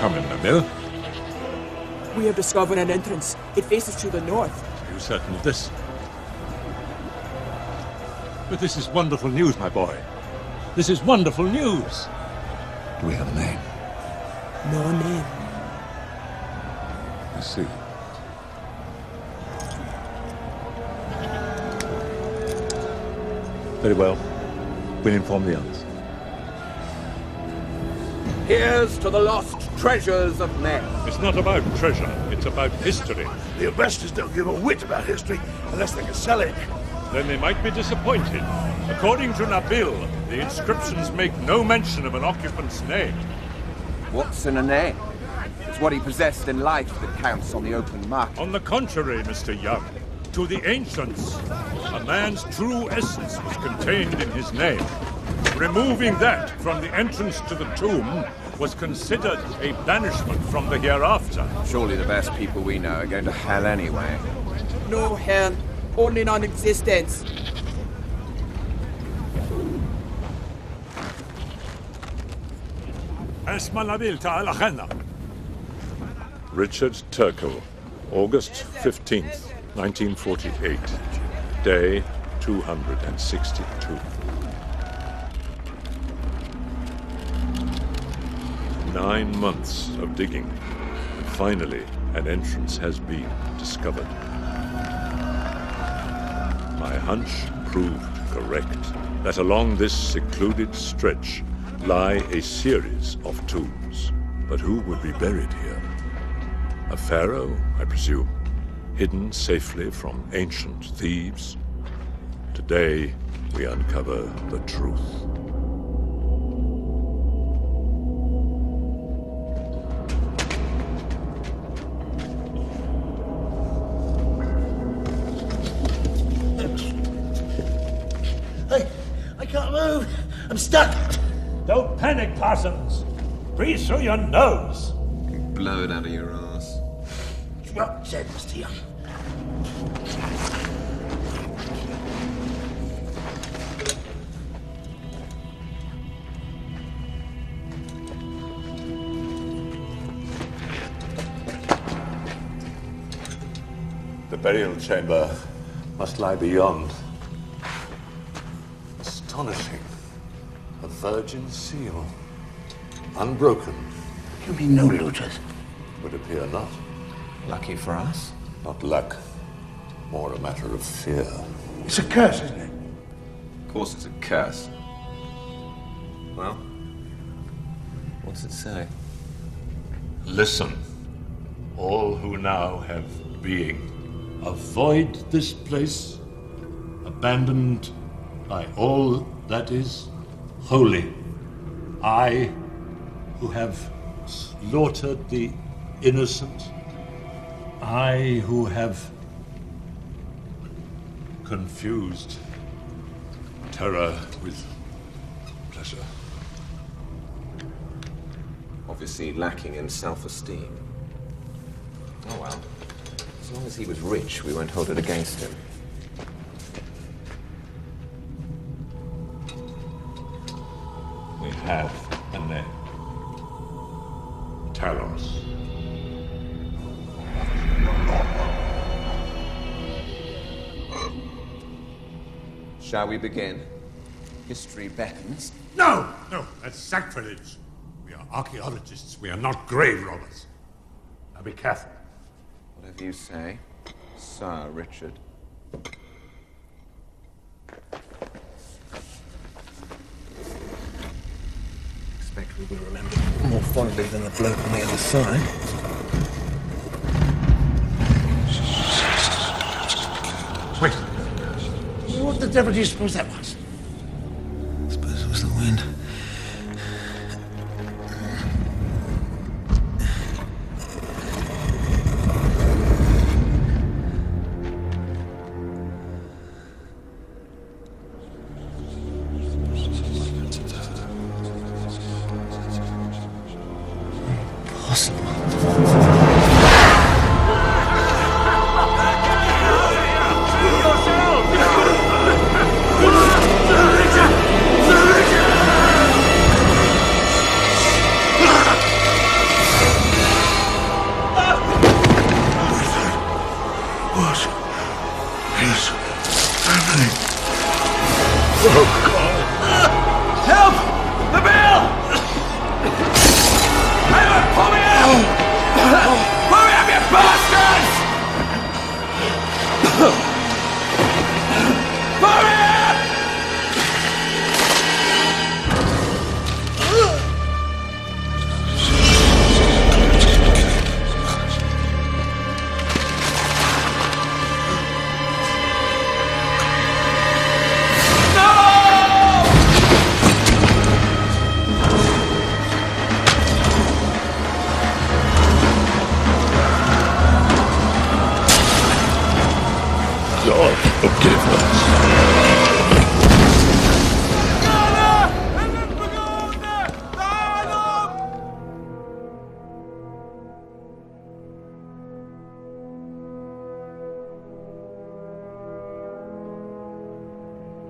Come in, Nabil. We have discovered an entrance. It faces to the north. Are you certain of this? But this is wonderful news, my boy. This is wonderful news. Do we have a name? No name. I see. Very well. We'll inform the others. Here's to the lost treasures of men. It's not about treasure, it's about history. The investors don't give a whit about history unless they can sell it. Then they might be disappointed. According to Nabil, the inscriptions make no mention of an occupant's name. What's in a name? It's what he possessed in life that counts on the open market. On the contrary, Mr. Young, to the ancients, a man's true essence was contained in his name. Removing that from the entrance to the tomb was considered a banishment from the hereafter. Surely the best people we know are going to hell anyway. No hell. Only non-existence. Richard Turkle, August 15th, 1948. Day 262. 9 months of digging, and finally an entrance has been discovered. My hunch proved correct, that along this secluded stretch lie a series of tombs. But who would be buried here? A pharaoh, I presume, hidden safely from ancient thieves? Today, we uncover the truth. I can't move. I'm stuck. Don't panic, Parsons. Breathe through your nose. Blow it out of your ass. Well said, Mr. Young. The burial chamber must lie beyond. Astonishing. A virgin seal. Unbroken. You mean no looters? Would appear not. Lucky for us. Not luck. More a matter of fear. It's a curse, isn't it? Of course it's a curse. Well, what's it say? Listen, all who now have being, avoid this place, abandoned by all that is holy. I, who have slaughtered the innocent, I, who have confused terror with pleasure. Obviously lacking in self-esteem. Oh well. As long as he was rich, we won't hold it against him. We have a name. Talos. Shall we begin? History beckons. No! No, that's sacrilege. We are archaeologists. We are not grave robbers. Now be careful. Whatever you say, Sir Richard. suspect we will remember more fondly than the bloke on the other side. Wait. What the devil do you suppose that was? I suppose it was the wind.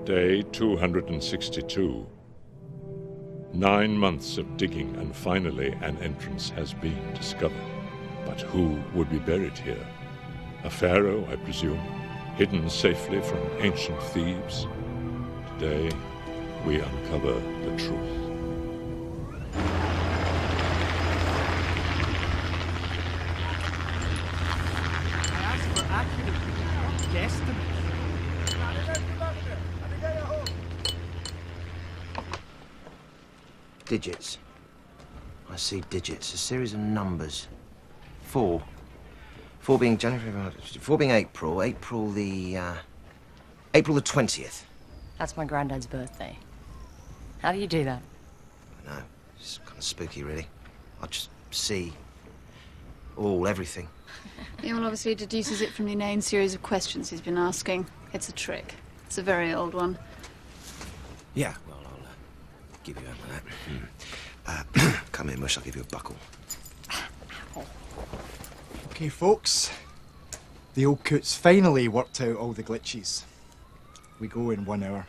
Day 262. 9 months of digging, and finally an entrance has been discovered. But who would be buried here? A pharaoh, I presume, hidden safely from ancient thieves? Today, we uncover the truth. Digits. I see digits. A series of numbers. 4. 4 being January, 4 being April. April the 20th. That's my granddad's birthday. How do you do that? I know. It's kind of spooky, really. I just see everything. Yeah, well, obviously he deduces it from the inane series of questions he's been asking. It's a trick. It's a very old one. Yeah, well, I'll give you over that. Come here, Mush, I'll give you a buckle. Okay, folks. The old coot's finally worked out all the glitches. We go in 1 hour.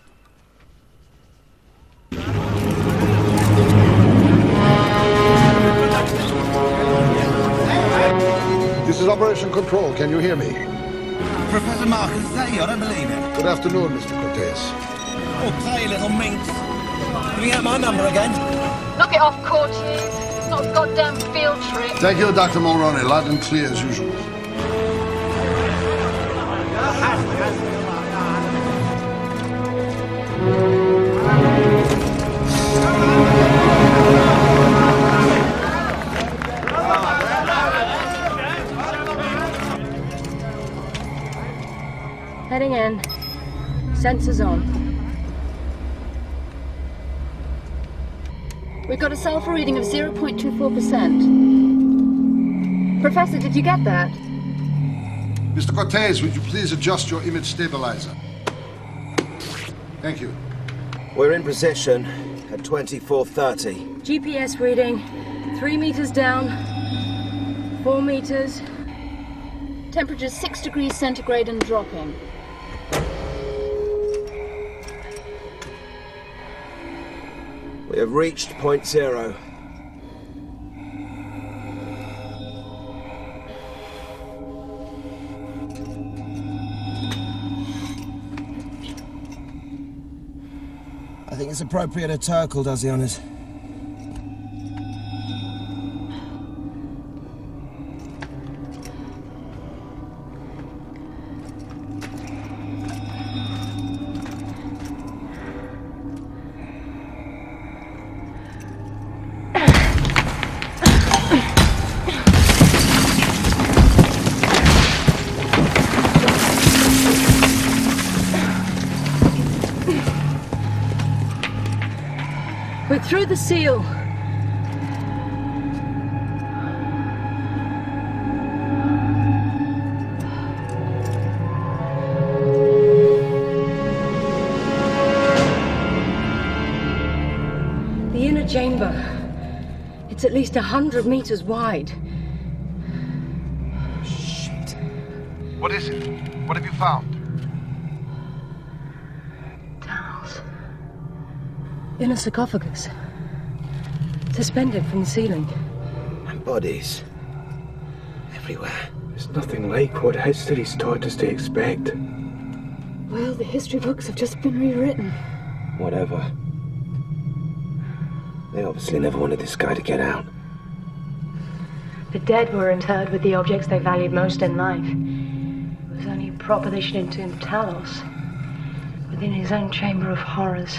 This is Operation Control. Can you hear me? Professor Marcus, is that you? I don't believe it. Good afternoon, Mr. Cortez. Oh, play, little minx. Giving out my number again. Knock it off, Cortez. It's not a goddamn field trip. Thank you, Dr. Mulroney. Loud and clear as usual. Heading in. Sensors on. We've got a sulfur reading of 0.24%. Professor, did you get that? Mr. Cortez, would you please adjust your image stabilizer? Thank you. We're in position at 24:30. GPS reading 3 meters down, 4 meters. Temperature 6 degrees centigrade and dropping. We have reached point 0. I think it's appropriate a Turkle does the honours. We're through the seal. The inner chamber. It's at least 100 meters wide. Shit. What is it? What have you found? Tunnels. In a sarcophagus. Suspended from the ceiling. And bodies. Everywhere. It's nothing like what history's taught us to expect. Well, the history books have just been rewritten. Whatever. They obviously never wanted this guy to get out. The dead were interred with the objects they valued most in life. It was only proper they should entomb Talos within his own chamber of horrors.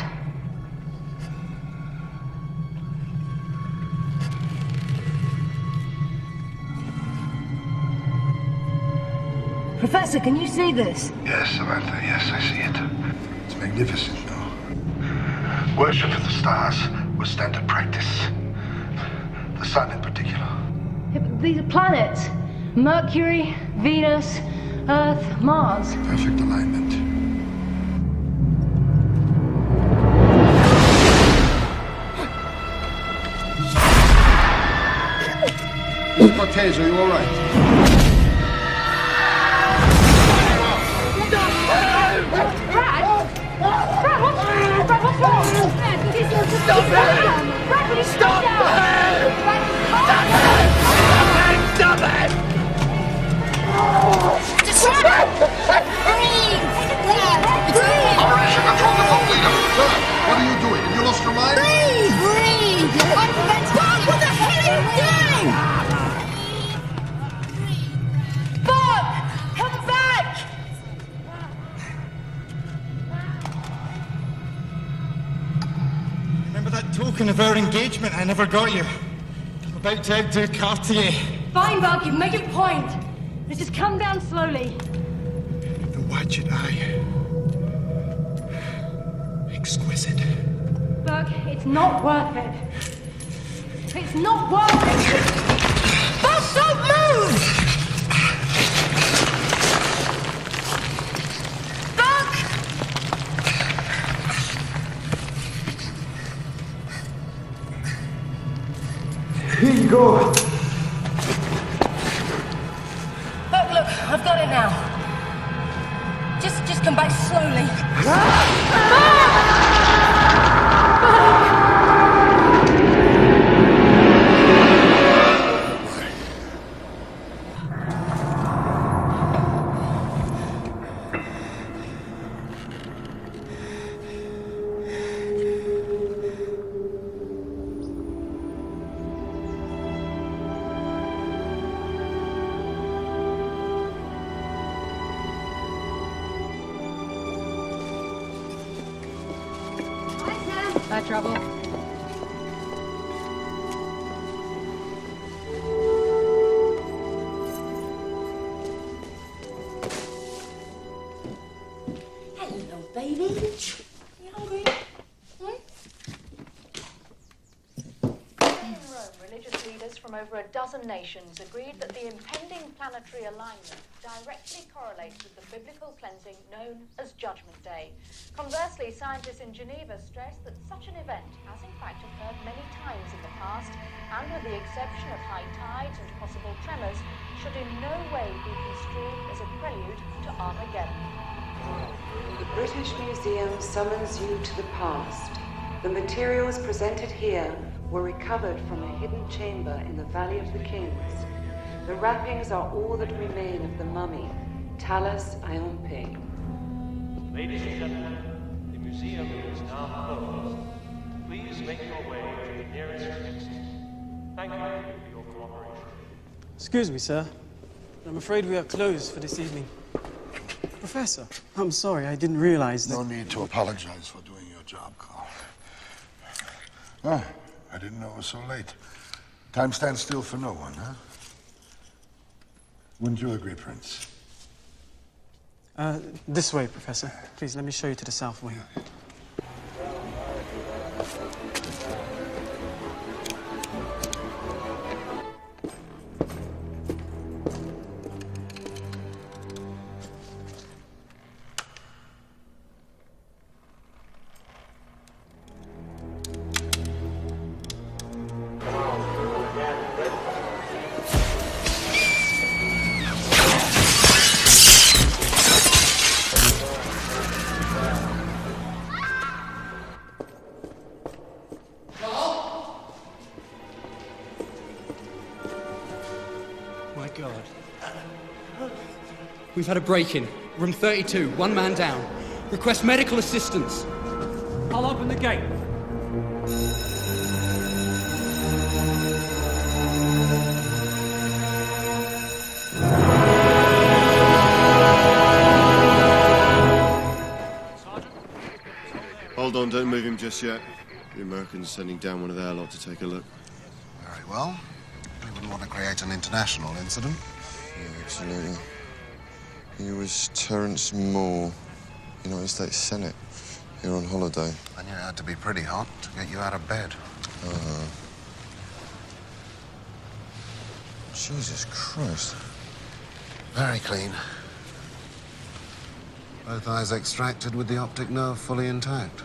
Professor, can you see this? Yes, Samantha, yes, I see it. It's magnificent, though. Worship of the stars was standard practice. The sun in particular. Yeah, but these are planets. Mercury, Venus, Earth, Mars. Perfect alignment. Mr. Cortez, are you all right? What's wrong? Stop it! Brad, will you stop it! Stop it! Operation Control the Vault Leader! Sir, what are you doing? Have you lost your mind? Breathe! Bob, what the hell are you doing? Bob! Come back! Remember that token of our engagement I never got you? I'm about to outdo Cartier. Fine, Buck, you've made your point. Let's just come down slowly. The Watchet Eye. Exquisite. Buck, it's not worth it. It's not worth it. Bob, don't move! Buck! Here you go. Look, I've got it now. Just come back slowly. Bad trouble. Hello, baby. You hungry? In Rome, religious leaders from over a dozen nations agreed that the impending planetary alignment directly correlates with the biblical cleansing known as Judgment Day. Conversely, scientists in Geneva stress that such an event has in fact occurred many times in the past, and with the exception of high tides and possible tremors, should in no way be construed as a prelude to Armageddon. The British Museum summons you to the past. The materials presented here were recovered from a hidden chamber in the Valley of the Kings. The wrappings are all that remain of the mummy, Talos Iomping. Ladies and gentlemen, the museum is now closed. Please make your way to the nearest exit. Thank you for your cooperation. Excuse me, sir. I'm afraid we are closed for this evening. Professor, I'm sorry, I didn't realize that... No need to apologize for doing your job, Carl. Oh, I didn't know it was so late. Time stands still for no one, huh? Wouldn't you agree, Prince? This way, Professor. Please, let me show you to the south wing. God. We've had a break-in. Room 32, one man down. Request medical assistance. I'll open the gate. Hold on, don't move him just yet. The Americans are sending down one of their lot to take a look. Very well. We wouldn't want to create an international incident. Yeah, absolutely. He was Terence Moore, United States Senate, here on holiday. I knew it had to be pretty hot to get you out of bed. Uh-huh. Jesus Christ. Very clean. Both eyes extracted with the optic nerve fully intact.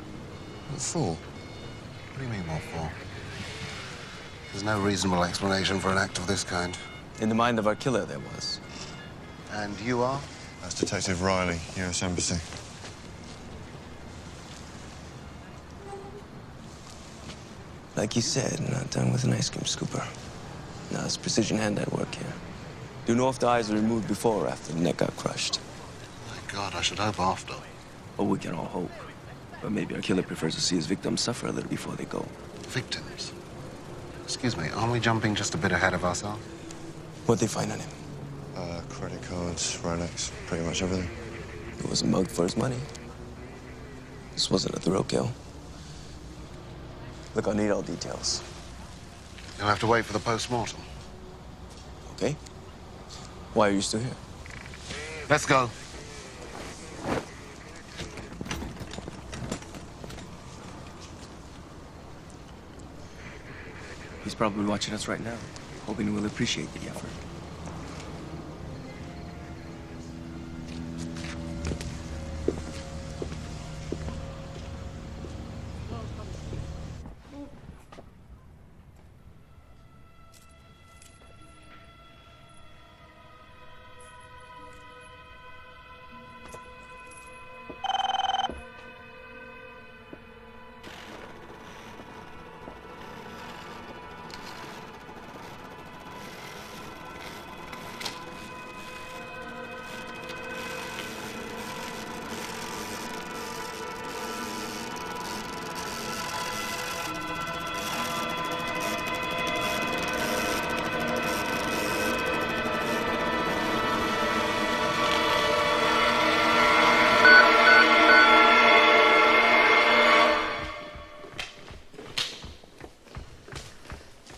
What for? What do you mean, what for? There's no reasonable explanation for an act of this kind. In the mind of our killer, there was. And you are? That's Detective Riley, U.S. Embassy. Like you said, not done with an ice cream scooper. Now it's precision hand at work here. Do you know if the eyes were removed before or after the neck got crushed? My God, I should hope after. Oh, we can all hope. But maybe our killer prefers to see his victims suffer a little before they go. Victims? Excuse me, aren't we jumping just a bit ahead of ourselves? What'd they find on him? Credit cards, Rolex, pretty much everything. He wasn't mugged for his money. This wasn't a thrill kill. Look, I'll need all details. You'll have to wait for the post-mortem. Okay. Why are you still here? Let's go. He's probably watching us right now, hoping we'll appreciate the effort.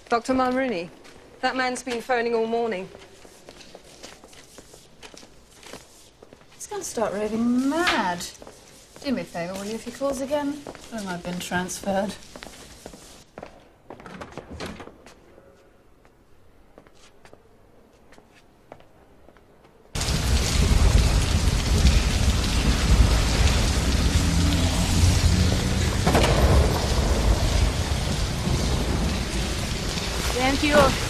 Dr. Mulrooney, that man's been phoning all morning. He's going to start raving mad. Do me a favour, will you, if he calls again? Tell him I've been transferred. Thank you.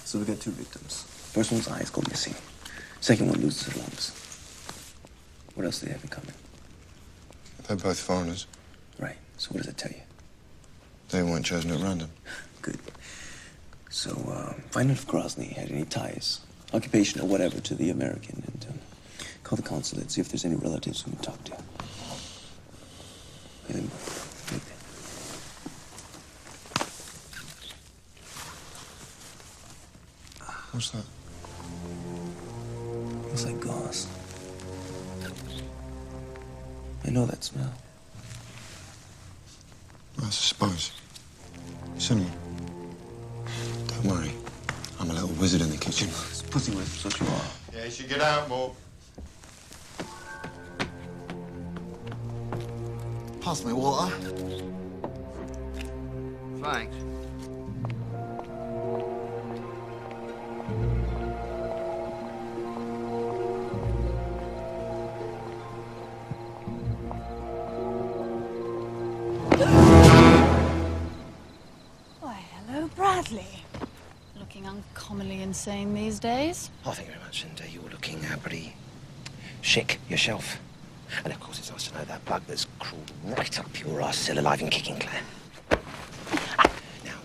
So we got two victims. First one's eyes go missing. Second one loses her lungs. What else do they have in common? They're both foreigners. Right. So what does it tell you? They weren't chosen at random. Good. So, find out if Grozny had any ties, occupation or whatever, to the American, and call the consulate, see if there's any relatives we can talk to. And then, wait. What's that? Looks like gauze. I know that smell. I suppose. Cinnamon. Don't worry. I'm a little wizard in the kitchen. It's pussy whip, so you are. Yeah, you should get out more. Pass me water. Thanks. Why, hello, Bradley. Looking uncommonly insane these days. Oh, thank you very much. And you're looking pretty chic yourself. And of course, it's nice to know that bug that's crawled right up your arse, still alive and kicking, Claire. Now,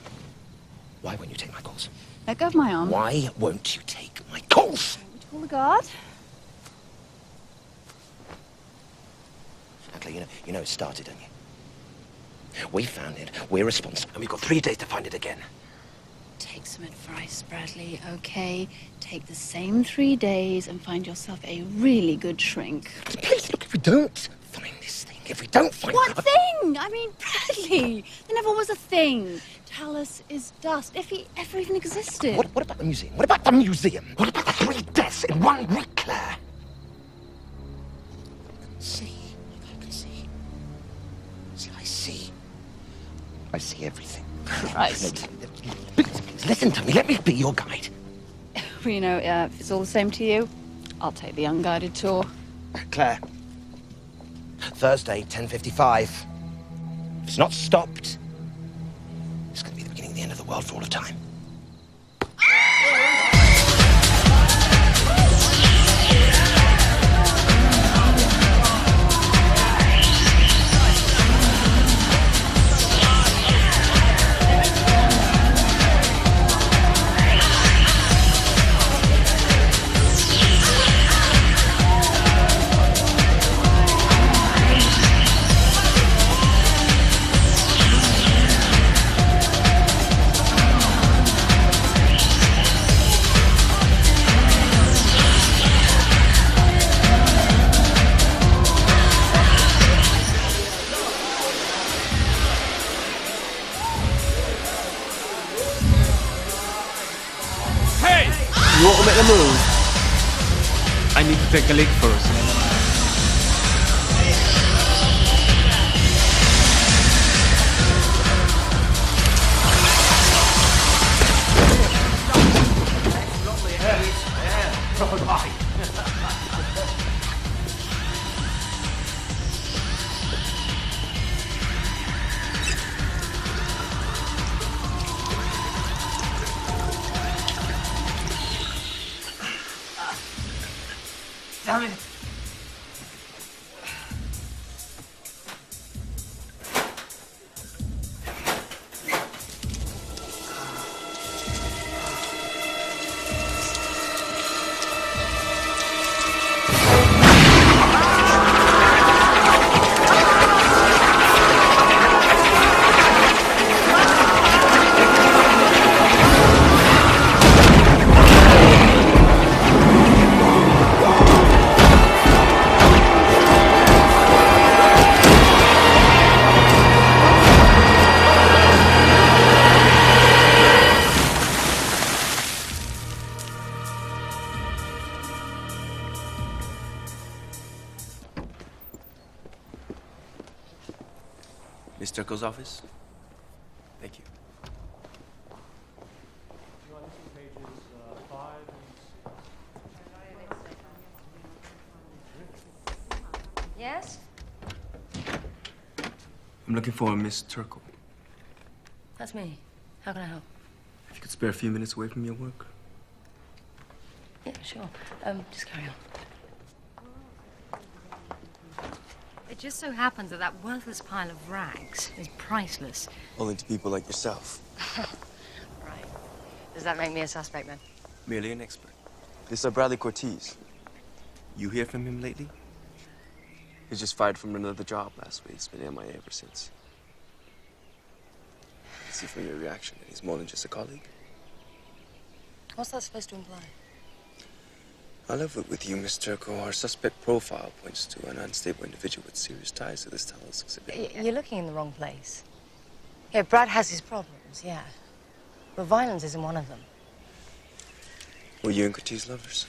why won't you take my calls? Let go of my arm. Why won't you take my calls? Call the guard. Claire, you know it started, don't you? We found it, we're responsible, and we've got 3 days to find it again. Take some advice, Bradley, okay? Take the same 3 days and find yourself a really good shrink. Please, look, if we don't find this thing, if we don't find... What thing? I mean, Bradley, there never was a thing. Talus is dust, if he ever even existed. What about the museum? What about the museum? What about the 3 deaths in 1 week, Claire? See, I can see. See, I see. I see everything. Christ. Please, listen to me. Let me be your guide. Well, you know, if it's all the same to you, I'll take the unguided tour. Claire. Thursday, 10:55. If it's not stopped, it's going to be the beginning of the end of the world for all of time. You want to make a move? I need to take a leak first. Damn it. Miss Turco's office? Thank you. Yes? I'm looking for a Miss Turco. That's me. How can I help? If you could spare a few minutes away from your work. Yeah, sure. Just carry on. It just so happens that that worthless pile of rags is priceless. Only to people like yourself. Right. Does that make me a suspect, then? Merely an expert. This is Bradley Cortez. You hear from him lately? He's just fired from another job last week. He's been MIA ever since. See from your reaction that he's more than just a colleague. What's that supposed to imply? I'll leave it with you, Miss Turco. Our suspect profile points to an unstable individual with serious ties to this Talos exhibit. You're looking in the wrong place. Yeah, Brad has his problems, yeah. But violence isn't one of them. Were you and Cortez lovers?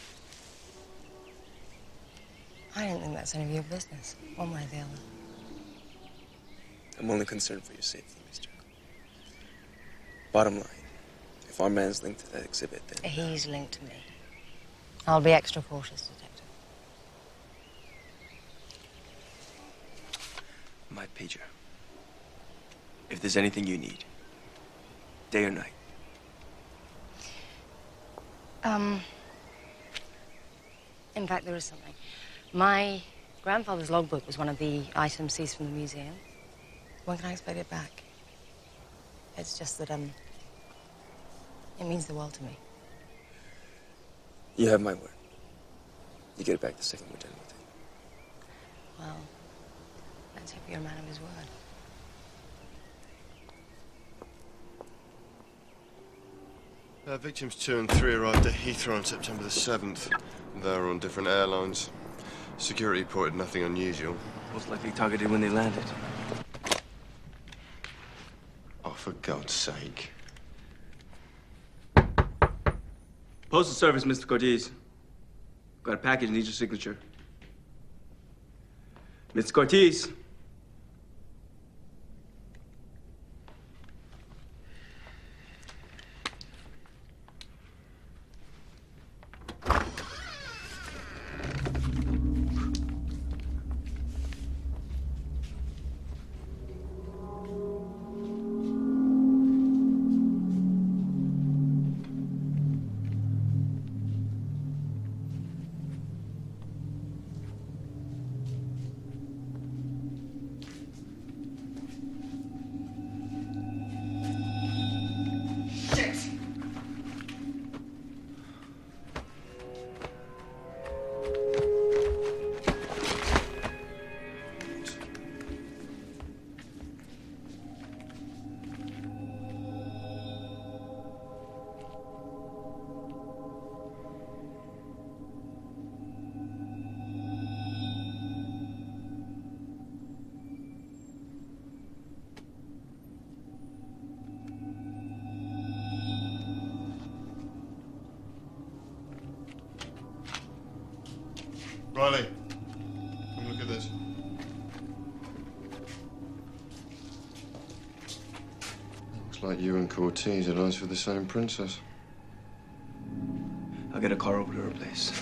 I don't think that's any of your business, one way or the other. I'm only concerned for your safety, Miss Turco. Bottom line, if our man's linked to that exhibit, then... He's linked to me. I'll be extra cautious, Detective. My pager. If there's anything you need, day or night. In fact, there is something. My grandfather's logbook was one of the items seized from the museum. When can I expect it back? It's just that, it means the world to me. You have my word. You get it back the second we're done with it. Well, let's hope you're a man of his word. Victims 2 and 3 arrived at Heathrow on September the 7th. They were on different airlines. Security reported nothing unusual. Most likely targeted when they landed. Oh, for God's sake. Postal Service, Mr. Cortez. Got a package, needs your signature. Mr. Cortez. Riley, come look at this. Looks like you and Cortez are eyes for the same princess. I'll get a car over to her place.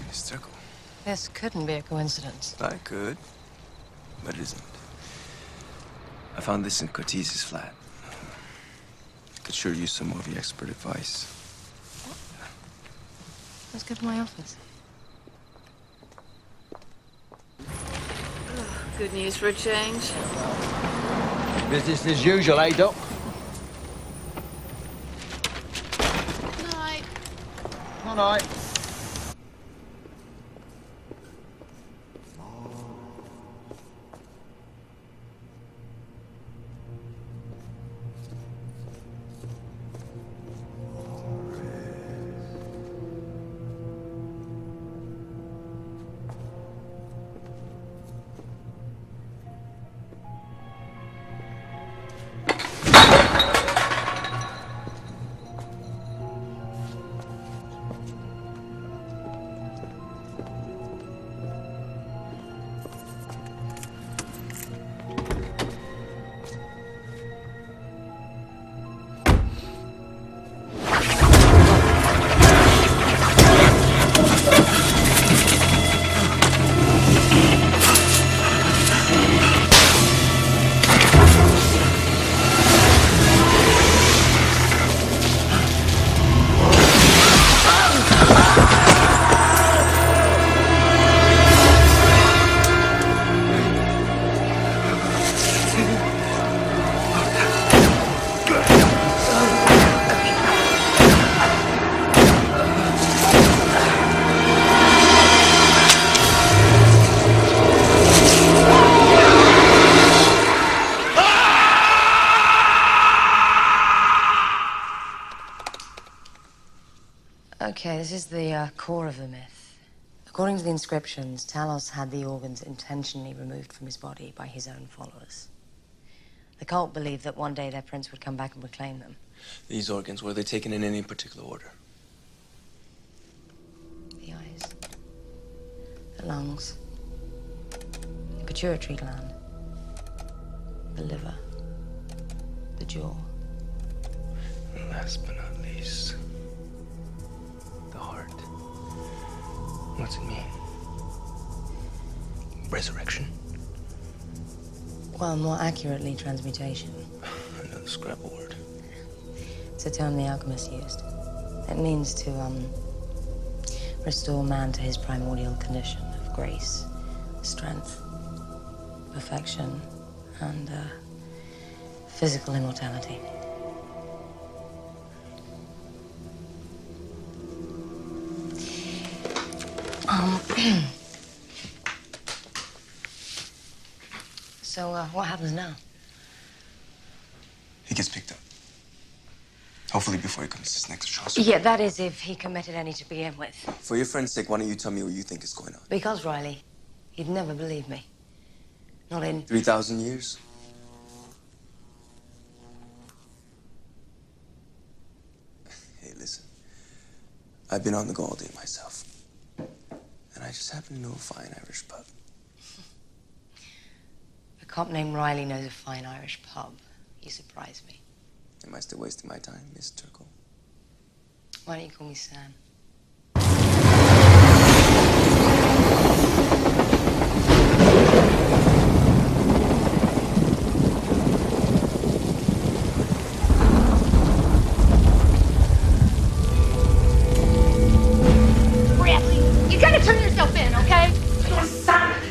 Miss Turco. This couldn't be a coincidence. I could, but it isn't. I found this in Cortez's flat. Could sure use some more of your expert advice. Let's go to my office. Good news for a change. Business as usual, eh, Doc? Night. All right. Okay, this is the core of the myth. According to the inscriptions, Talos had the organs intentionally removed from his body by his own followers. The cult believed that one day their prince would come back and reclaim them. These organs, were they taken in any particular order? The eyes, the lungs, the pituitary gland, the liver, the jaw. And last but not least, the heart. What's it mean? Resurrection? Well, more accurately, transmutation. Another Scrabble word. It's a term the alchemists used. It means to, restore man to his primordial condition of grace, strength, perfection, and, physical immortality. So, what happens now? He gets picked up. Hopefully before he commits his next atrocity. Yeah, that is if he committed any to begin with. For your friend's sake, why don't you tell me what you think is going on? Because, Riley, you'd never believe me. Not in... 3,000 years? Hey, listen. I've been on the go all day myself. And I just happen to know a fine Irish pub. A cop named Riley knows a fine Irish pub. You surprise me. Am I still wasting my time, Miss Turkle? Why don't you call me Sam? Bradley, you gotta turn yourself in, okay? You understand?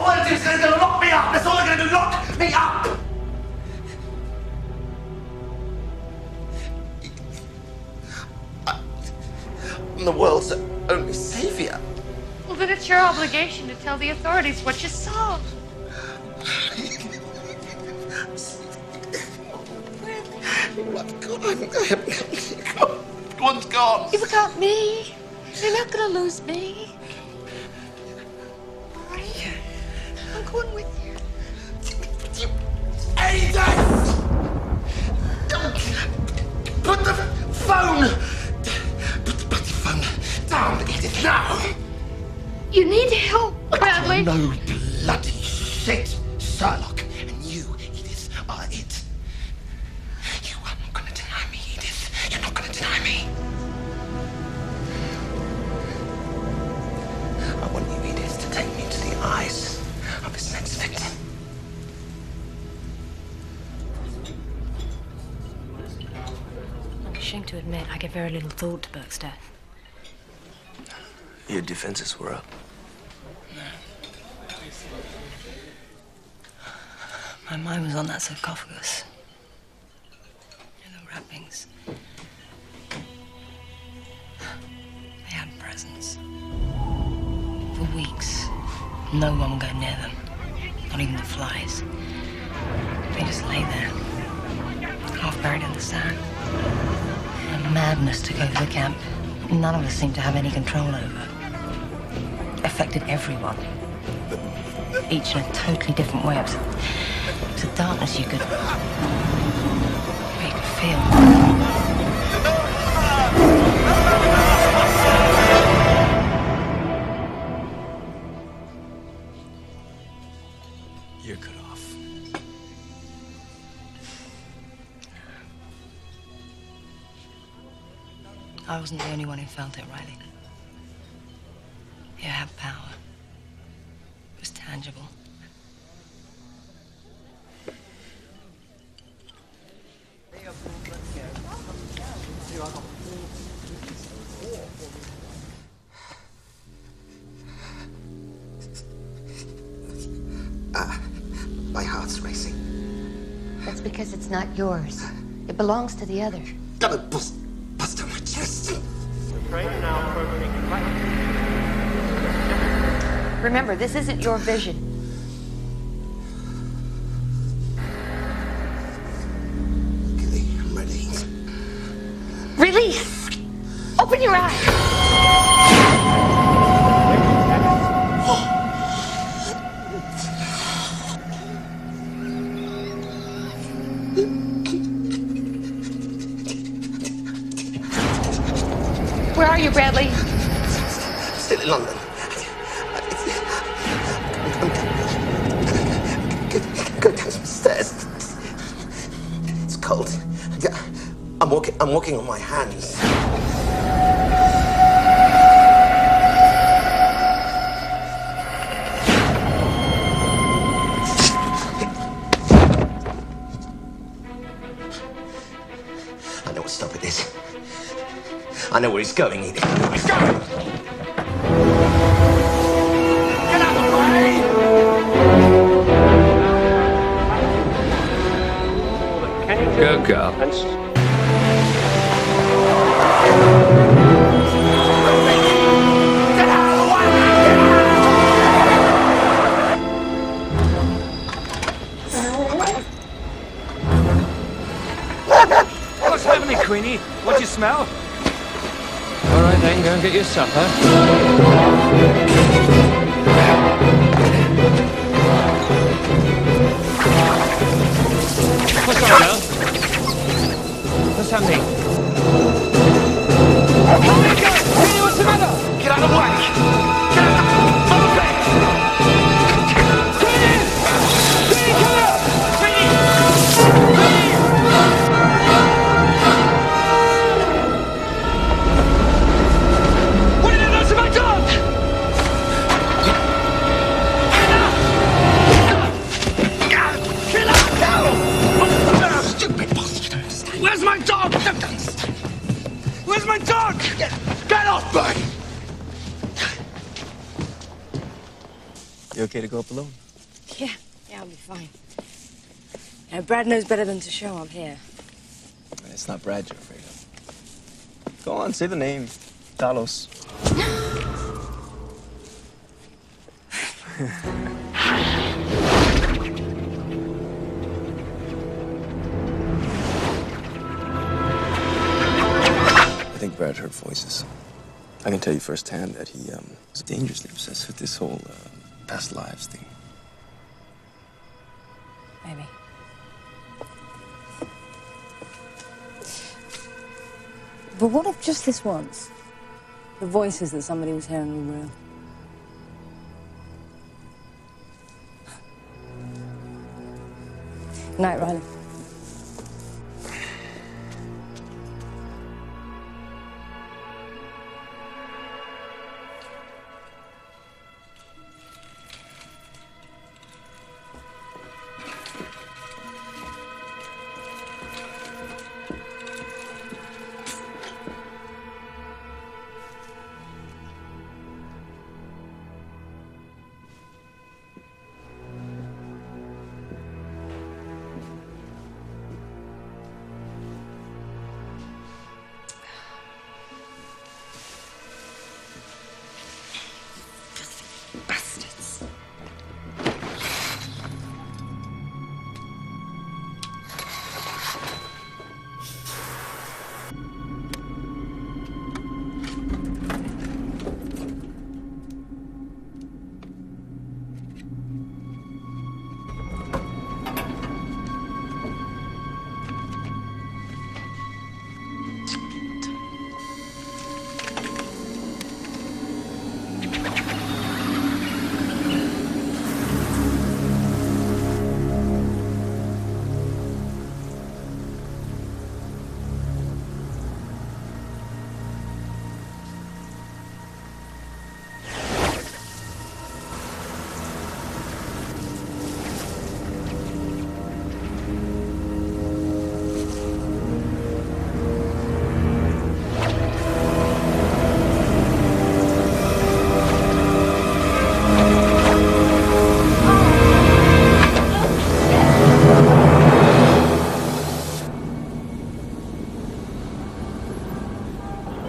All I do is gonna lock me up. That's all they're gonna do, lock me up. I'm the world's only savior. Well, then it's your obligation to tell the authorities what you saw. One's gone. You've got me. You're not gonna lose me. All right? I'm going with you. Ada! Put the phone! Put the bloody phone down, Edith, now! You need help, Bradley. No bloody shit, Sherlock. And you, Edith, are it. You are not gonna deny me, Edith. You're not gonna deny me. I want you, Edith, to take me to the eyes of his next victim. I'm ashamed to admit I gave very little thought to Burke's death. Your defenses were up. My mind was on that sarcophagus. And the wrappings. They had presence. For weeks, no one would go near them. Not even the flies. They just lay there, half buried in the sand. A madness took over the camp. None of us seemed to have any control over. Affected everyone. Each in a totally different way. It was a darkness you could feel. You're cut off. I wasn't the only one who felt it, Riley. You have power. It was tangible. My heart's racing. That's because it's not yours. It belongs to the other. Gonna bust out my chest. The train now approaching platform. Remember, this isn't your vision. Okay, I'm ready. Release! Open your eyes! I'm walking on my hands. I know what stop it is. I know where he's going, Edith. I know where he's going! Get out of the way! Go, girl. What's happening, Queenie? What you smell? All right, then, go and get your supper. What's wrong, girl? What's happening? Queenie, what's the matter? Get out of the way! Get out of the way! Queenie! Queenie, come out! Queenie! What did you do to my dog? Get out! Go! Stupid bastard, you don't understand. Where's my dog? Where's my dog? Get off me! You okay to go up alone? Yeah, I'll be fine. Now, Brad knows better than to show I'm here. It's not Brad you're afraid of. Go on, say the name. Talos. I think Brad heard voices. I can tell you firsthand that he was dangerously obsessed with this whole past lives thing. Maybe. But what if just this once, the voices that somebody was hearing were real? Good night, Riley. Bastards.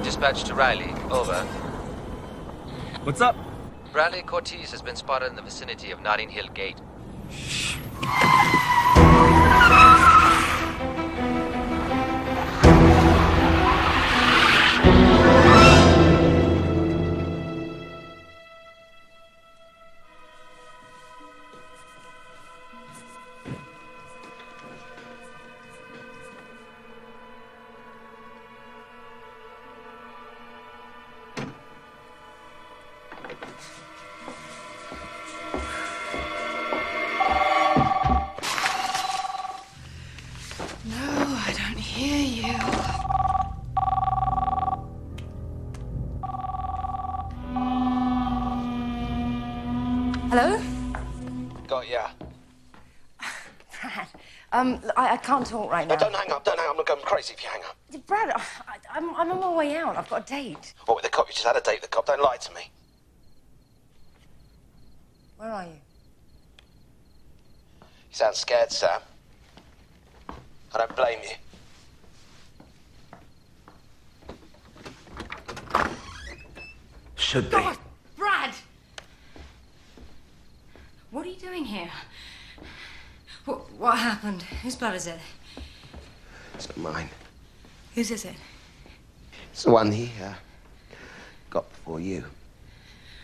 Dispatch to Riley. Over. What's up? Bradley Cortez has been spotted in the vicinity of Notting Hill Gate. Hello? Got ya. Brad, I can't talk right now. No, don't hang up. I'm not going crazy if you hang up. Brad, I'm on my way out. I've got a date. What, with the cop? You just had a date with the cop. Don't lie to me. Where are you? You sound scared, Sam. I don't blame you. Should be. God, Brad! What are you doing here? What happened? Whose blood is it? It's not mine. Whose is it? It's the one he got before you.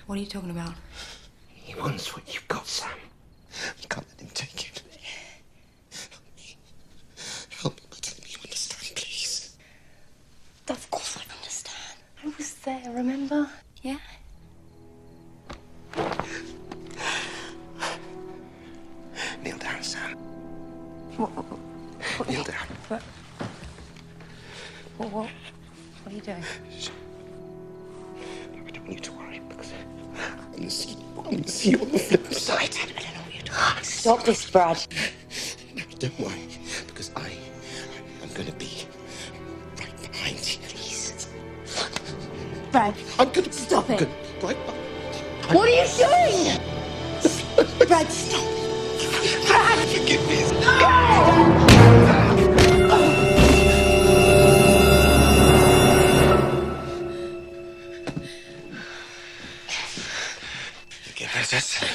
What are you talking about? He wants what you've got, Sam. You can't let him take it. Help me by telling me you understand, please. Of course I understand. I was there, remember? Yeah? Kneel down, Sam. What Kneel down. What are you doing? I don't want you to worry because I'm going to see you on the flip side. I don't know what you're talking. Stop this, Brad. Don't worry, because I'm going to be right behind you. Please. Brad, I'm going to stop it. Right. What are you doing? Brad, stop. Brad! Forgive me. Get better.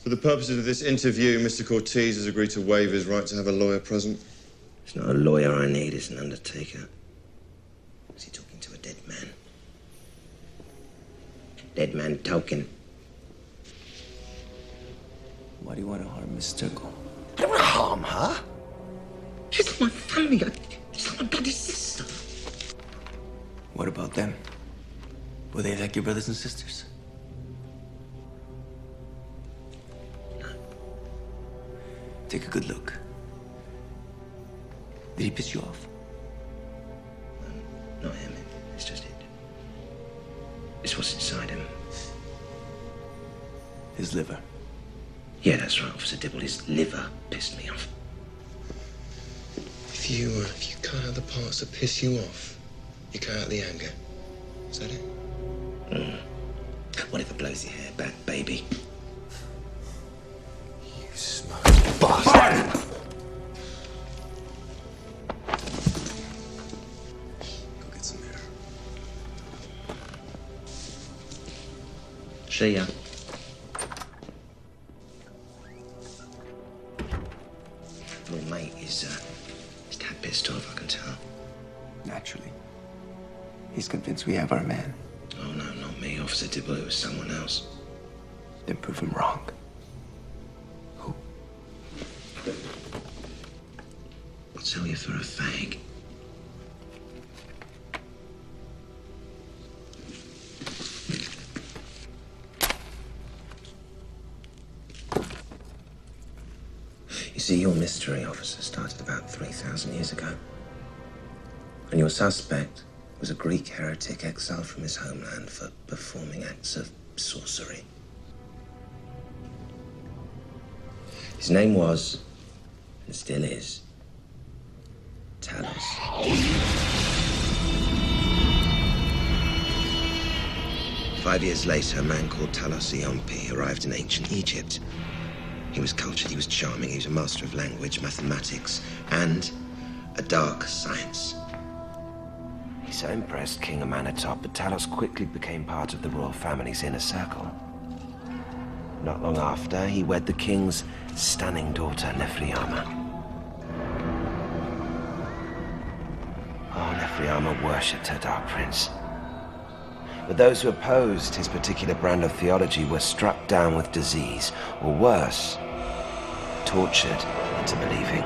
For the purposes of this interview, Mr. Cortez has agreed to waive his right to have a lawyer present. It's not a lawyer I need, it's an undertaker. Is he talking to a dead man? Dead man talking. Why do you want to harm Miss Turkle? I don't want to harm her. She's not my family. She's not my bloody sister. What about them? Were they like your brothers and sisters? Take a good look. Did he piss you off? Not him. It's just it. It's what's inside him. His liver. Yeah, that's right, Officer Dibble. His liver pissed me off. If you cut out the parts that piss you off, you cut out the anger. Is that it? Whatever blows your hair back, baby. You smug bastard! Go get some air. See ya. Your mate is that pissed off, I can tell. Naturally. He's convinced we have our man. Oh, no, not me, Officer Dibble. It was someone else. Then prove him wrong. I'll tell you for a fag. You see, your mystery, officer, started about 3,000 years ago. And your suspect was a Greek heretic exiled from his homeland for performing acts of sorcery. His name was, and still is, Talos. 5 years later, a man called Talos Iompi arrived in ancient Egypt. He was cultured, he was charming, he was a master of language, mathematics, and a dark science. He so impressed King Amenhotep that Talos quickly became part of the royal family's inner circle. Not long after, he wed the king's stunning daughter, Nefriama. Oh, Nefriama worshipped her dark prince. But those who opposed his particular brand of theology were struck down with disease, or worse, tortured into believing.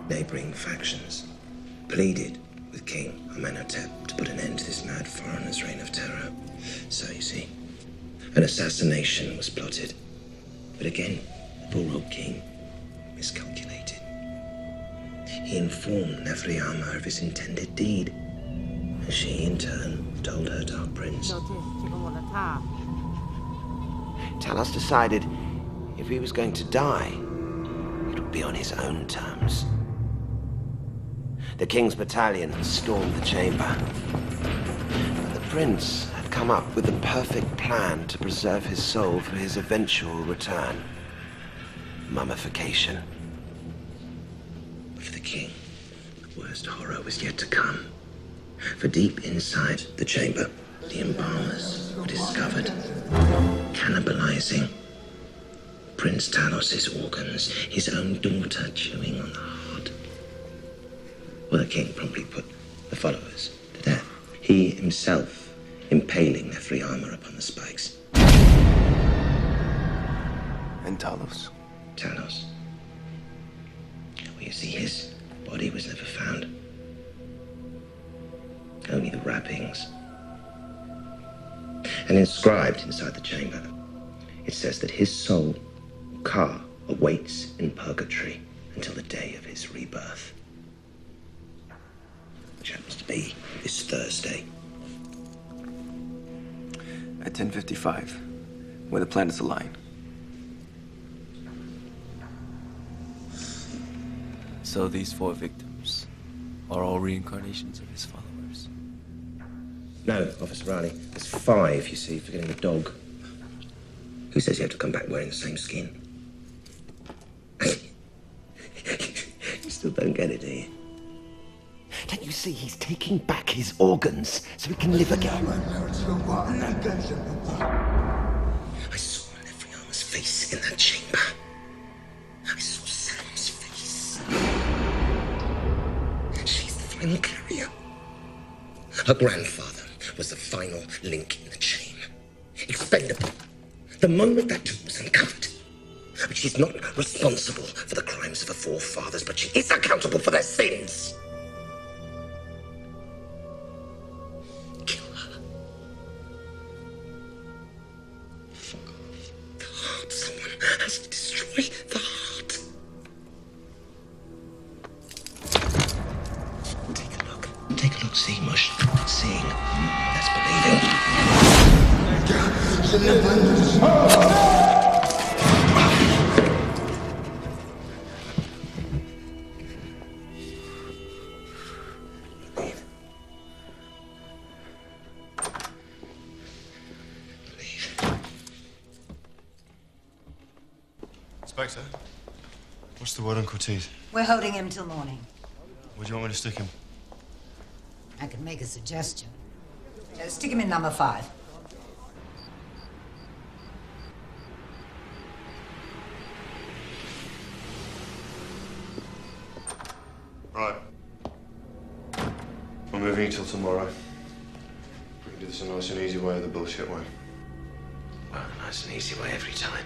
Neighboring factions pleaded with King Amenhotep to put an end to this mad foreigner's reign of terror. So, you see, An assassination was plotted. But again, the poor old king miscalculated. He informed Nefriama of his intended deed, and she, in turn, told her Dark Prince. Talos decided if he was going to die, it would be on his own terms. The king's battalion stormed the chamber. But the prince had come up with the perfect plan to preserve his soul for his eventual return. Mummification. But for the king, the worst horror was yet to come. For deep inside the chamber, the embalmers were discovered, cannibalizing Prince Talos' organs, his own daughter chewing on the heart. Well, the king promptly put the followers to death. He himself impaling their free armor upon the spikes. And Talos? Talos. Well, you see, his body was never found. Only the wrappings. And inscribed inside the chamber, it says that his soul, Ka, awaits in purgatory until the day of his rebirth. Which happens to be this Thursday. At 10:55, when the planets align. So these 4 victims are all reincarnations of his followers? No, Officer Riley. There's 5, you see, forgetting the dog. Who says you have to come back wearing the same skin? You still don't get it, do you? Don't you see he's taking back his organs so he can live again? I saw Nefriama's face in that chamber. I saw Sam's face. She's the final carrier. Her grandfather was the final link in the chain. Expendable. The moment that tomb was uncovered. But she's not responsible for the crimes of her forefathers, but she is accountable for their sins. Kill her. Fuck off. The heart. Someone has to destroy the heart. Take a look. Take a look. See, Mush. Seeing. That's believing. Inspector, what's the word on Cortez? We're holding him till morning. Where do you want me to stick him? I can make a suggestion. Stick him in number 5. Right. We're moving until tomorrow. We can do this a nice and easy way or the bullshit way. Well, nice and easy way every time.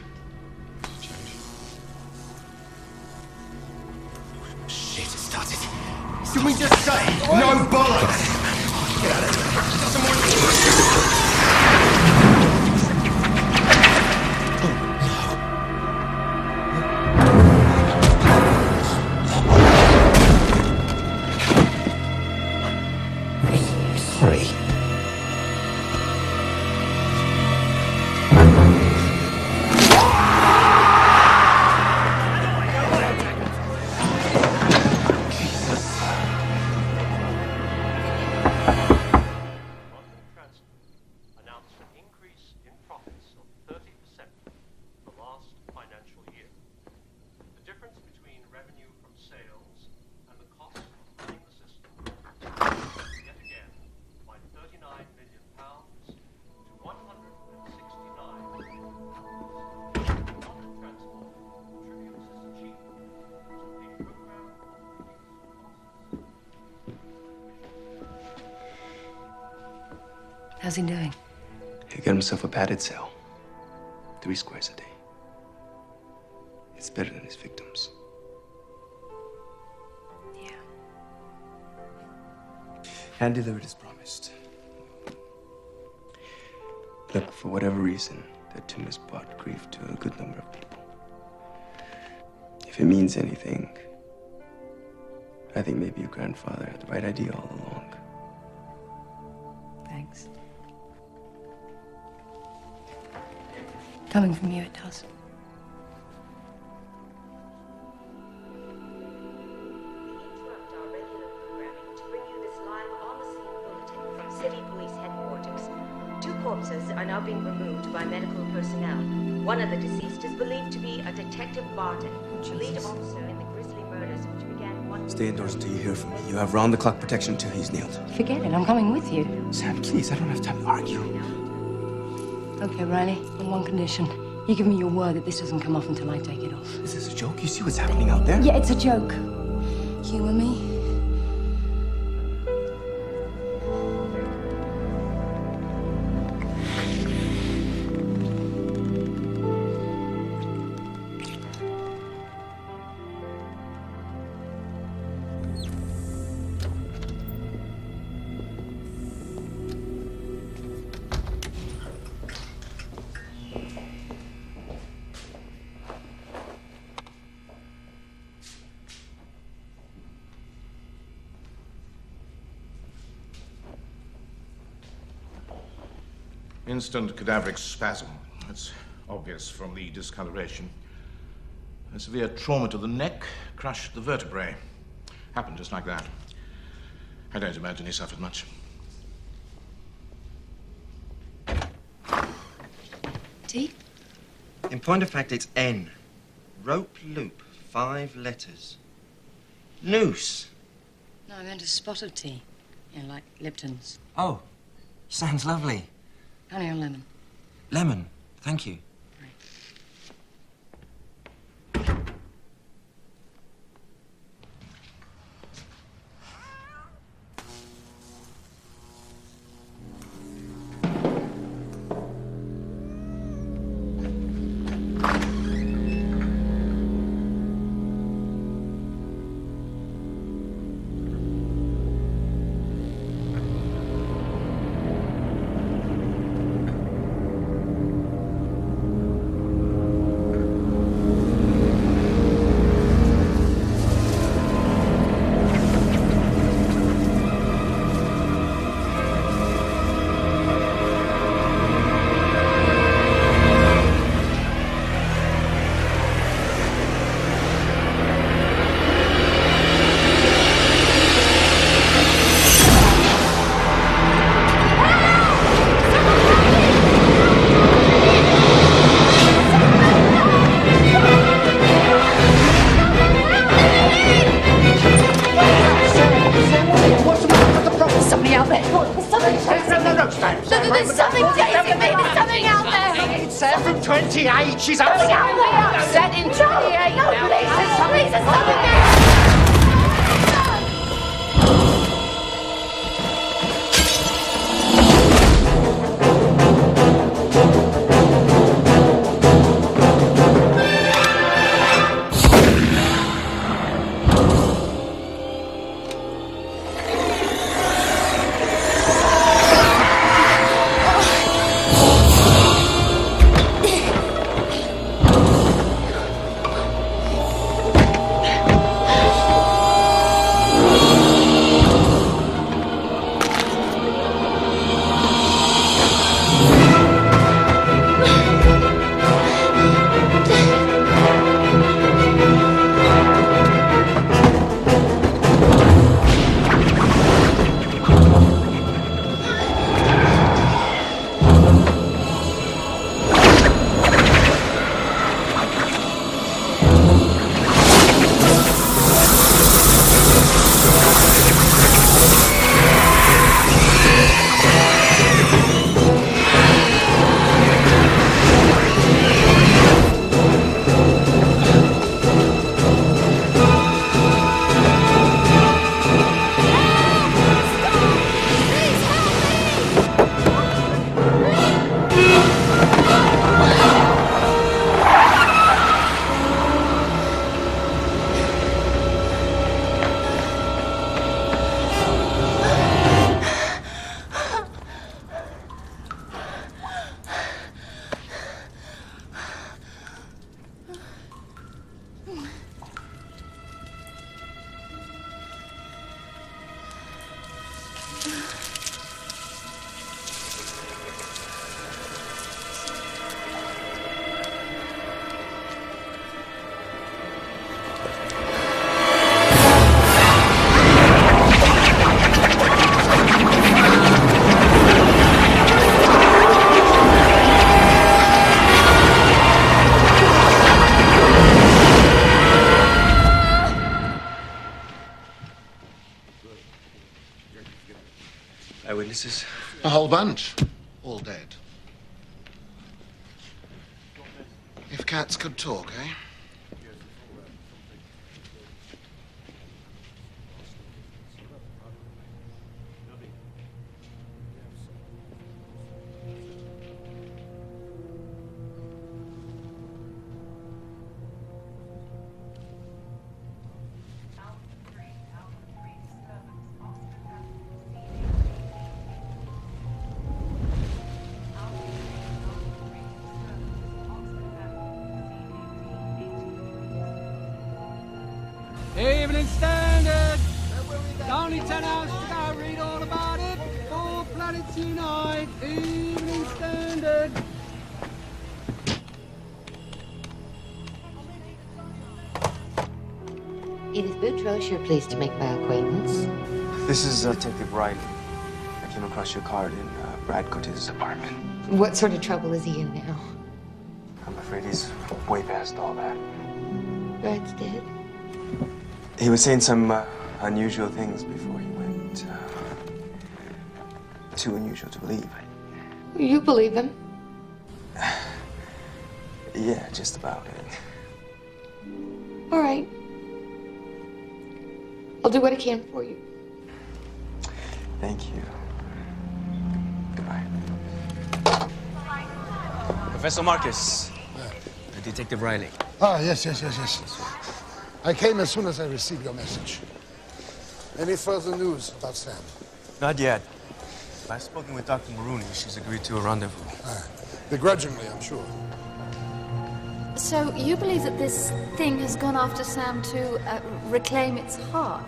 Shit, it started. Can we just say no bollocks? Get out of here. Sorry. Announced an increase in profits of 30% the last financial year. The difference between revenue from sales and the cost of running the system yet again by 39 million pounds to 169 million pounds. London Transport attributes this achievement to a program of How's he doing? He got himself a padded cell. 3 squares a day. It's better than his victims. Yeah. And delivered as promised. Look, for whatever reason, that Tim has brought grief to a good number of people. If it means anything, I think maybe your grandfather had the right idea all along. Thanks. Coming from you, it does. Corpses are now being removed by medical personnel. One of the deceased is believed to be a Detective Barton, lead officer in the grisly murders which began one... Stay indoors until you hear from me. You have round-the-clock protection until he's kneeled. Forget it, I'm coming with you. Sam, please, I don't have time to argue. Okay, Riley, on one condition. You give me your word that this doesn't come off until I take it off. Is this a joke? You see what's happening out there? Yeah, it's a joke. Humor me. Instant cadaveric spasm. That's obvious from the discoloration. A severe trauma to the neck crushed the vertebrae. Happened just like that. I don't imagine he suffered much. T? In point of fact, it's N. Rope loop, 5 letters. Noose. No, I meant a spot of tea. Yeah, like Lipton's. Oh, sounds lovely. Honey or lemon? Lemon, thank you. There's something chasing me. There's something out there. It's Sam from 28. She's up. Something out there. Set in 28. No, please, there's something there. witnesses? A whole bunch. All dead. If cats could talk, eh? Evening Standard! Only 10 hours to go, read all about it. 4 planets unite. Evening Standard! Edith Boutros, you're pleased to make my acquaintance. This is Detective Riley. I came across your card in Brad Curtis' apartment. What sort of trouble is he in now? I'm afraid he's way past all that. Brad's dead. He was saying some unusual things before he went. Too unusual to believe. You believe him? Yeah, just about it. All right. I'll do what I can for you. Thank you. Goodbye. Professor Marcus. Detective Riley. Ah, yes. I came as soon as I received your message. Any further news about Sam? Not yet. I've spoken with Dr. Maroney. She's agreed to a rendezvous. Begrudgingly, I'm sure. So you believe that this thing has gone after Sam to reclaim its heart?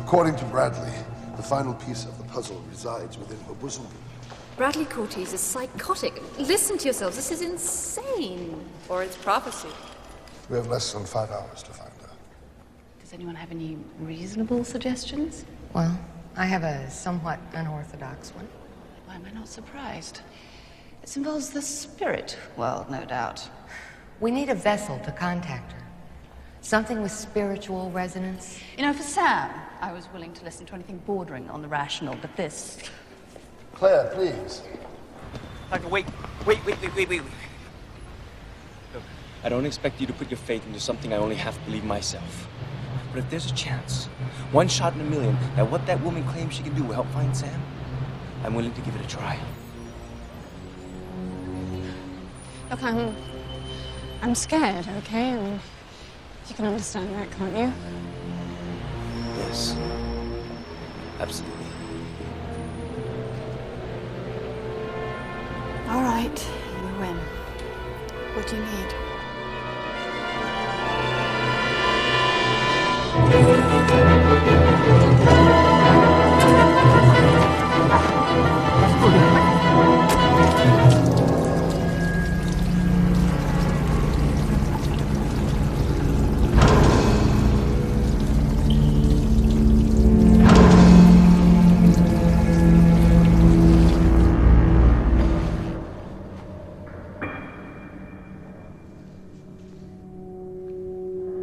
According to Bradley, the final piece of the puzzle resides within her bosom. Bradley Curtis is psychotic. Listen to yourselves, this is insane. Or it's prophecy. We have less than 5 hours to find her. Does anyone have any reasonable suggestions? Well, I have a somewhat unorthodox one. Why am I not surprised? This involves the spirit world, no doubt. We need a vessel to contact her. Something with spiritual resonance. You know, for Sam, I was willing to listen to anything bordering on the rational, but this... Claire, please. Doctor, wait. Look, I don't expect you to put your faith into something I only half believe myself. But if there's a chance, one shot in a million, that what that woman claims she can do will help find Sam, I'm willing to give it a try. Look, I'm scared, okay? And you can understand that, can't you? Yes. Absolutely. All right, you win. What do you need?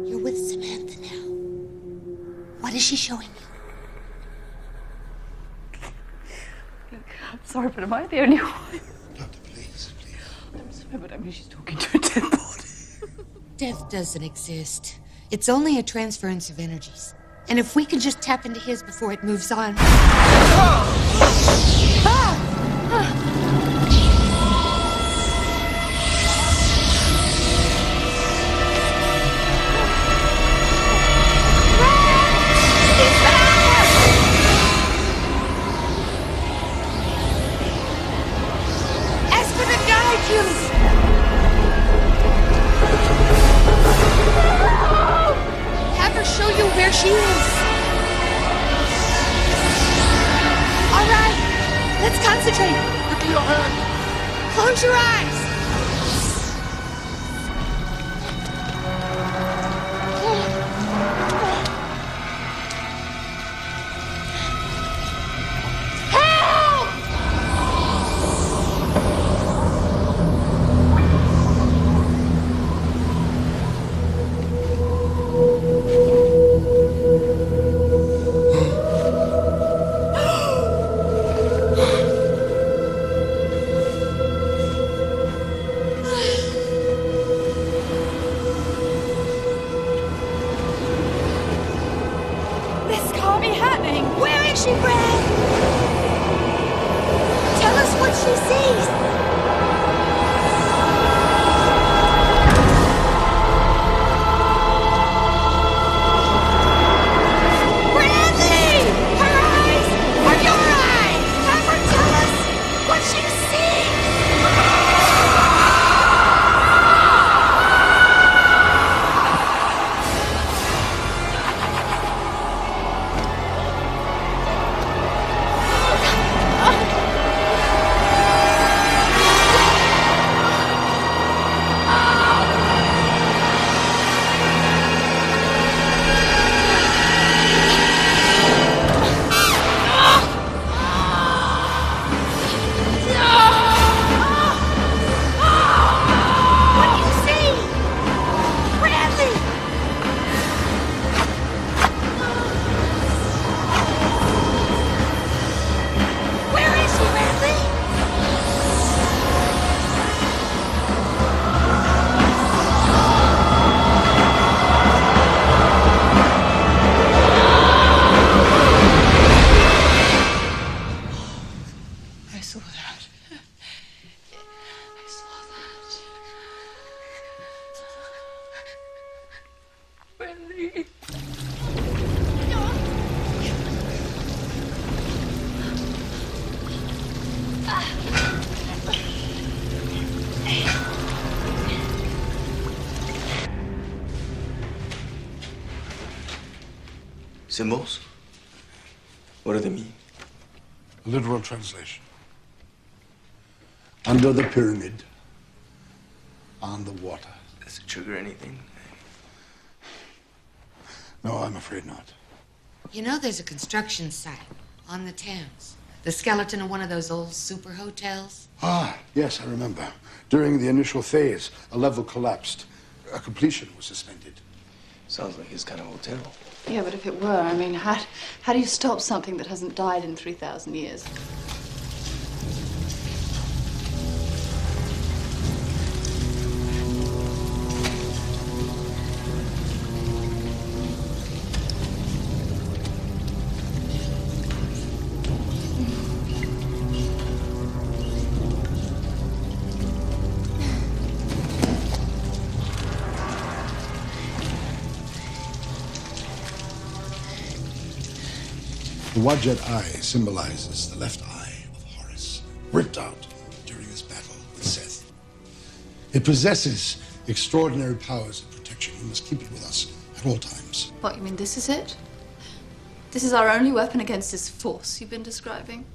You're with Samantha now. What is she showing you? I'm sorry, but am I the only one? Doctor, please. I'm sorry, but I mean, she's talking to a dead body. Death doesn't exist. It's only a transference of energies. And if we can just tap into his before it moves on... Have her show you where she is. All right, let's concentrate. Give me your hand. Close your eyes. she, Brad? Tell us what she sees. Bradley! Her eyes are your eyes! Have her tell us what she sees! I saw that. I saw that. Bradley. Symbols? What do they mean? Literal translation. Under the pyramid, on the water. Does it trigger anything? No, I'm afraid not. You know, there's a construction site on the Thames. The skeleton of one of those old super hotels. Ah, yes, I remember. During the initial phase, a level collapsed. A completion was suspended. Sounds like his kind of hotel. Yeah, but if it were, I mean, how do you stop something that hasn't died in 3,000 years? The Wadjet eye symbolizes the left eye of Horus, ripped out during his battle with Seth. It possesses extraordinary powers of protection. We must keep it with us at all times. What, you mean this is it? This is our only weapon against this force you've been describing?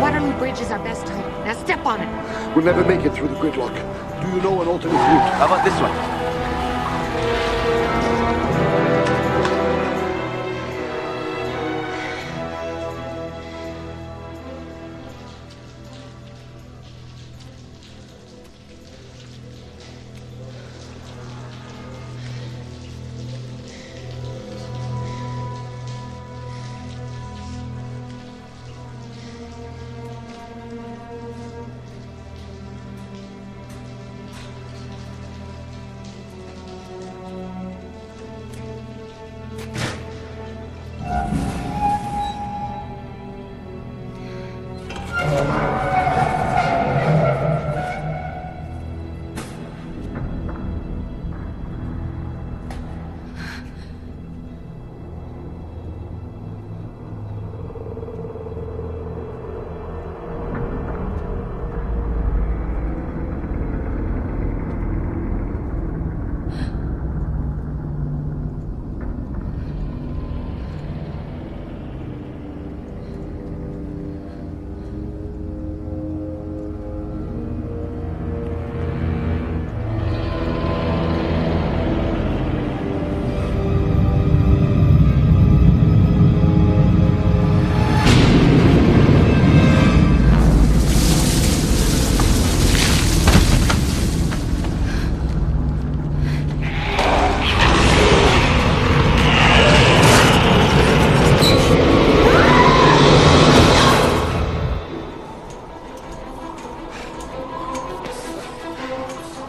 Waterloo Bridge is our best hope. Now step on it. We'll never make it through the gridlock. Do you know an alternate route? How about this one?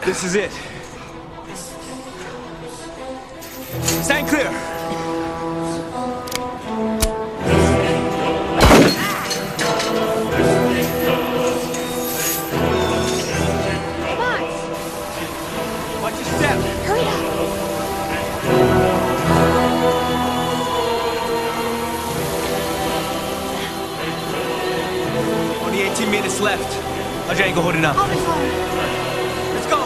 This is it. Stand clear. Watch your step. Hurry up. 18 minutes left. How's your ankle holding up? I'll be fine. Let's go.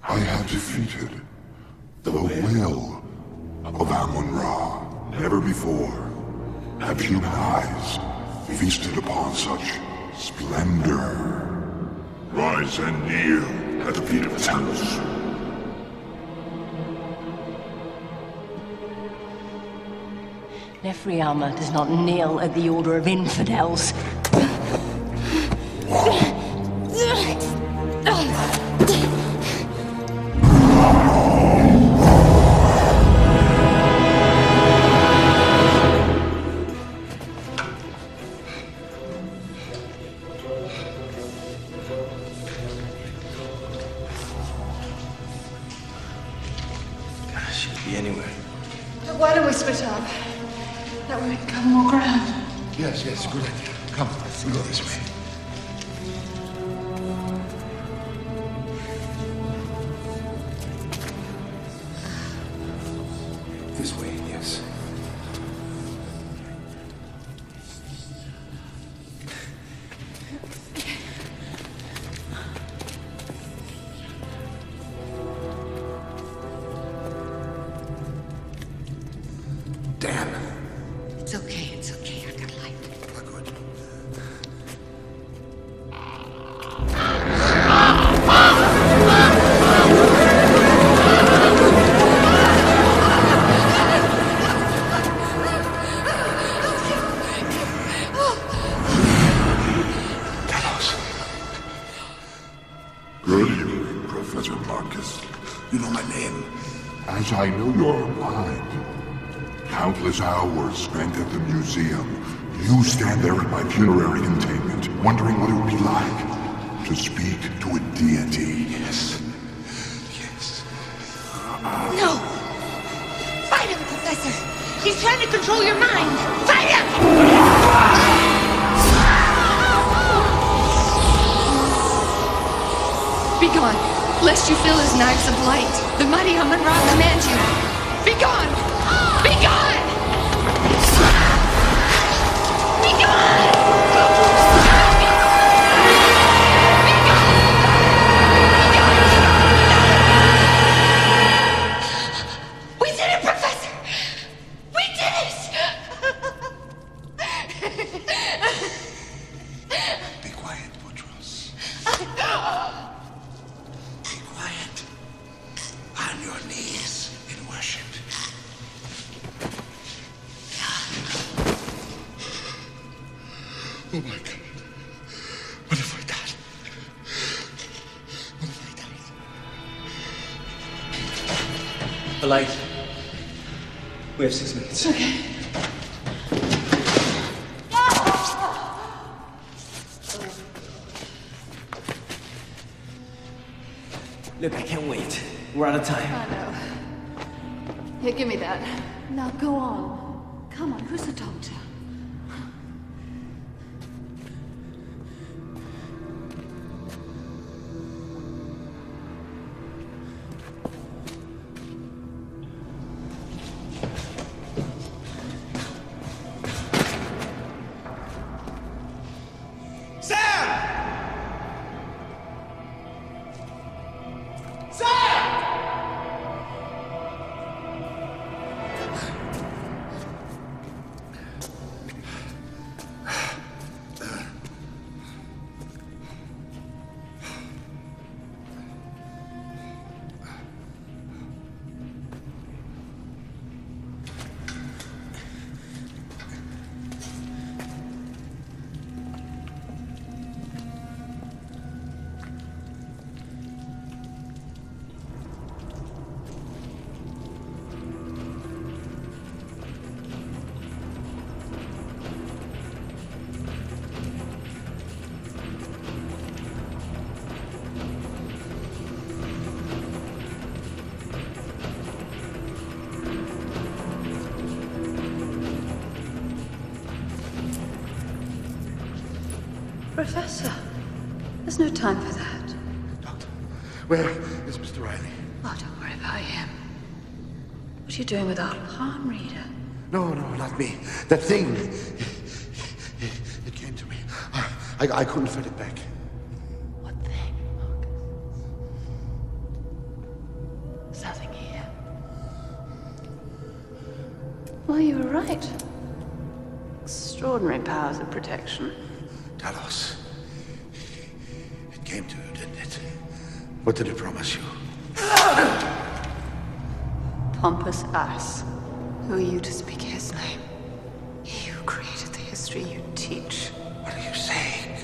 I have defeated the will of Amun-Ra. Never before have human eyes feasted upon such splendor. Rise and kneel at the feet of his house. Nefriama does not kneel at the order of infidels. She could be anywhere. Why don't we split up? That way we can cover more ground. Yes, good idea. Come, we go this way. This way, yes. Damn. It's okay, it's okay. I got light. Good. Good evening, Professor Marcus. You know my name. As I know your mind. Countless hours spent at the museum. You stand there at my funerary containment, wondering what it would be like to speak to a deity. Yes. No! Fight him, Professor! He's trying to control your mind! Fight him! Be gone, lest you feel his knives of light. The mighty Amun-Ra commands you. Be gone! Be gone! Be gone! We did it, Professor! We did it! Be quiet, Boutros. Be quiet. On your knees in worship. Oh my God. What have I done? What have I done? A light. We have 6 minutes. Okay. Look, I can't wait. We're out of time. I know. Here, give me that. Now go on. Come on, who's the doctor? Professor, there's no time for that. Where is Mr. Riley? Oh, don't worry about him. What are you doing with our palm reader? No, not me. That thing. It came to me. I couldn't fit it back. What thing, Marcus? There's nothing here. Well, you were right. Extraordinary powers of protection. Talos. It came to you, didn't it? What did it promise you? Pompous ass. Who are you to speak his name? You created the history you teach. What are you saying?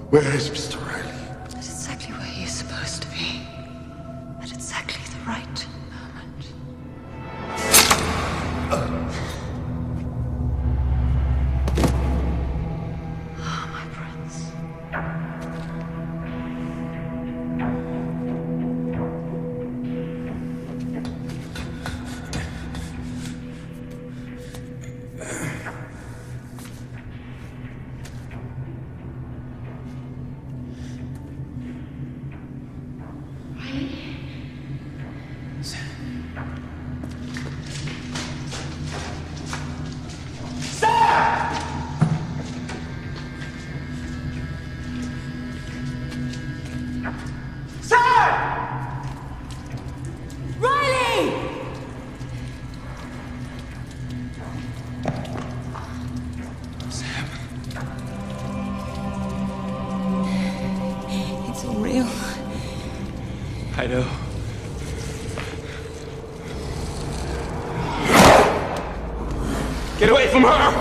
Where is Mr. Riley? That's exactly where he's supposed to be. At exactly the right moment. Oh, my prince. It's all real. I know. Get away from her!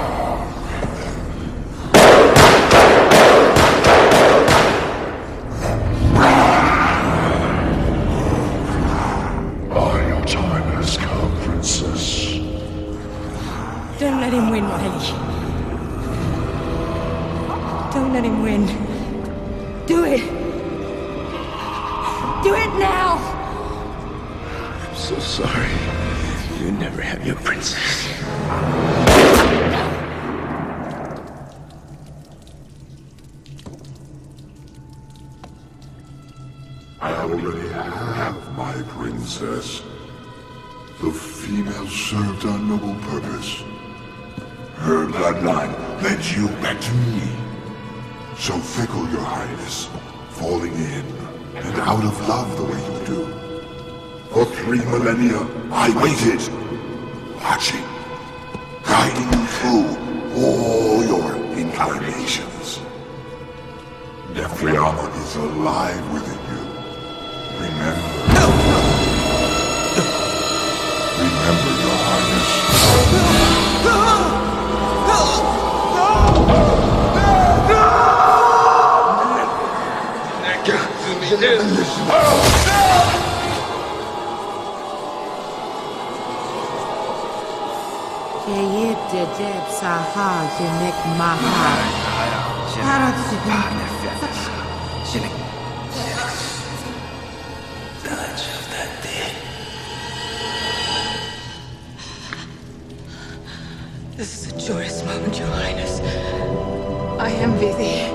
Your time has come, Princess. Don't let him win, Riley. Don't let him win. Do it. Do it now! I'm so sorry. You never have your princess. I already have my princess. The female served a noble purpose. Her bloodline led you back to me. So fickle, Your Highness, falling in and out of love the way you do. For 3 millennia, I waited, watching, guiding you through all your incarnations. Nefriama is alive within you. Remember. Remember, Your Highness. This is a joyous moment, Your Highness. I envy thee.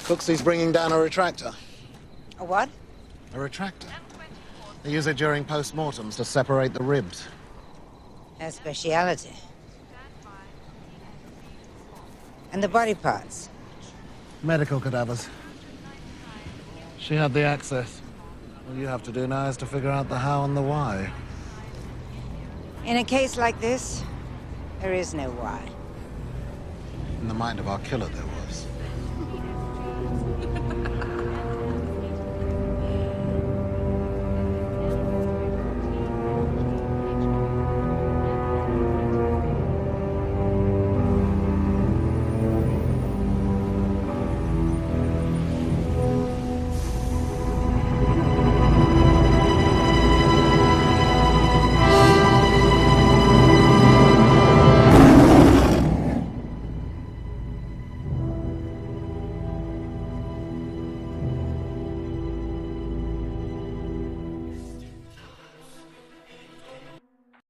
Cooksy's bringing down a retractor. A what? A retractor. They use it during post-mortems to separate the ribs. A speciality. And the body parts? Medical cadavers. She had the access. All you have to do now is to figure out the how and the why. In a case like this, there is no why. In the mind of our killer, there was.